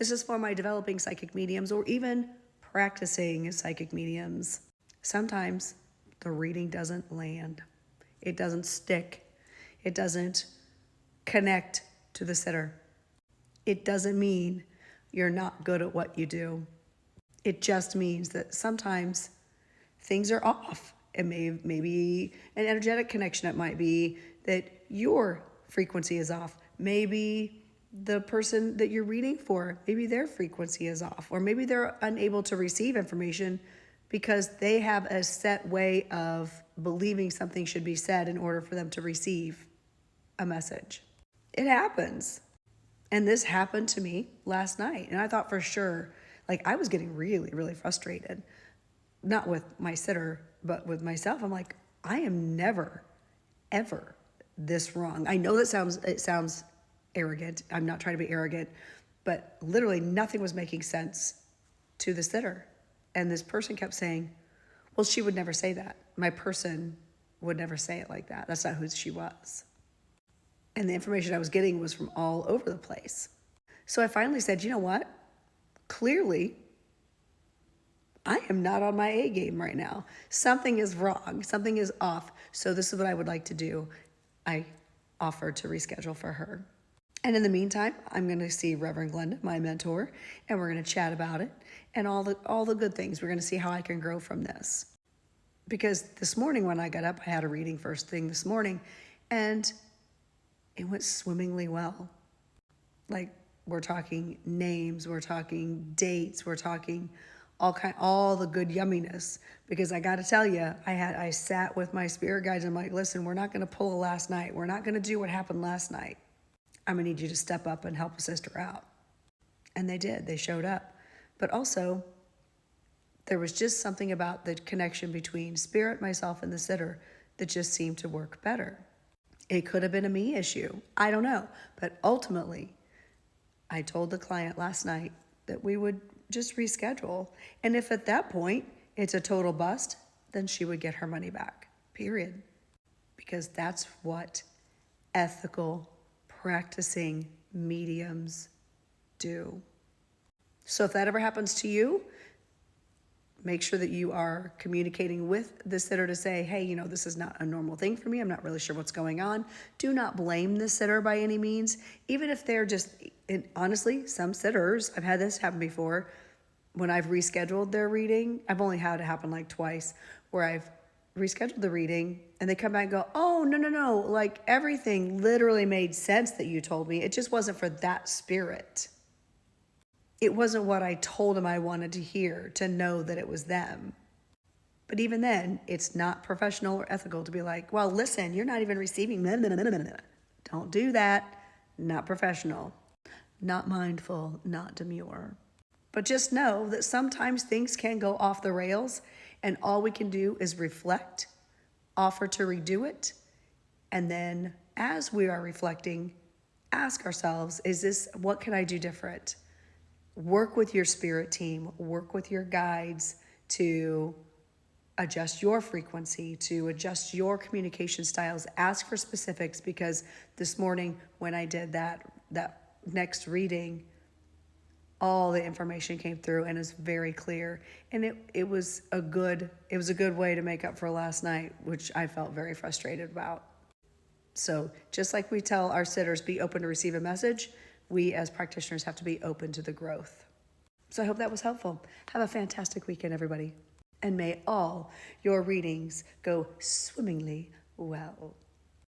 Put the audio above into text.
This is for my developing psychic mediums or even practicing psychic mediums. Sometimes the reading doesn't land. It doesn't stick. It doesn't connect to the sitter. It doesn't mean you're not good at what you do. It just means that sometimes things are off. It may be an energetic connection. It might be that your frequency is off. Maybe the person that you're reading for, maybe their frequency is off. Or maybe they're unable to receive information because they have a set way of believing something should be said in order for them to receive a message. It happens. And this happened to me last night. And I thought for sure, like I was getting really, really frustrated. Not with my sitter, but with myself. I'm like, I am never, ever this wrong. I know that it sounds arrogant. I'm not trying to be arrogant, but literally nothing was making sense to the sitter. And this person kept saying, well, she would never say that. My person would never say it like that. That's not who she was. And the information I was getting was from all over the place. So I finally said, you know what? Clearly, I am not on my A game right now. Something is wrong. Something is off. So this is what I would like to do. I offered to reschedule for her. And in the meantime, I'm going to see Reverend Glenda, my mentor, and we're going to chat about it and all the good things. We're going to see how I can grow from this. Because this morning when I got up, I had a reading first thing this morning, and it went swimmingly well. Like, we're talking names, we're talking dates, we're talking all the good yumminess. Because I got to tell you, I sat with my spirit guides and I'm like, listen, we're not going to pull a last night. We're not going to do what happened last night. I'm going to need you to step up and help a sister out. And they did. They showed up. But also, there was just something about the connection between spirit, myself, and the sitter that just seemed to work better. It could have been a me issue. I don't know. But ultimately, I told the client last night that we would just reschedule. And if at that point it's a total bust, then she would get her money back, period. Because that's what ethical practicing mediums do. So if that ever happens to you, make sure that you are communicating with the sitter to say, hey, this is not a normal thing for me. I'm not really sure what's going on. Do not blame the sitter by any means. Even if they're honestly, some sitters, I've had this happen before, when I've rescheduled their reading, I've only had it happen like twice, where I've rescheduled the reading and they come back and go, oh, no. Like everything literally made sense that you told me. It just wasn't for that spirit. It wasn't what I told them I wanted to hear, to know that it was them. But even then, it's not professional or ethical to be like, well, listen, you're not even receiving. Don't do that. Not professional, not mindful, not demure. But just know that sometimes things can go off the rails, and all we can do is reflect, offer to redo it, and then as we are reflecting, ask ourselves, what can I do different? Work with your spirit team, work with your guides to adjust your frequency, to adjust your communication styles. Ask for specifics, because this morning when I did that next reading, all the information came through and is very clear. And it was a good way to make up for last night, which I felt very frustrated about. So just like we tell our sitters, be open to receive a message, we as practitioners have to be open to the growth. So I hope that was helpful. Have a fantastic weekend, everybody. And may all your readings go swimmingly well.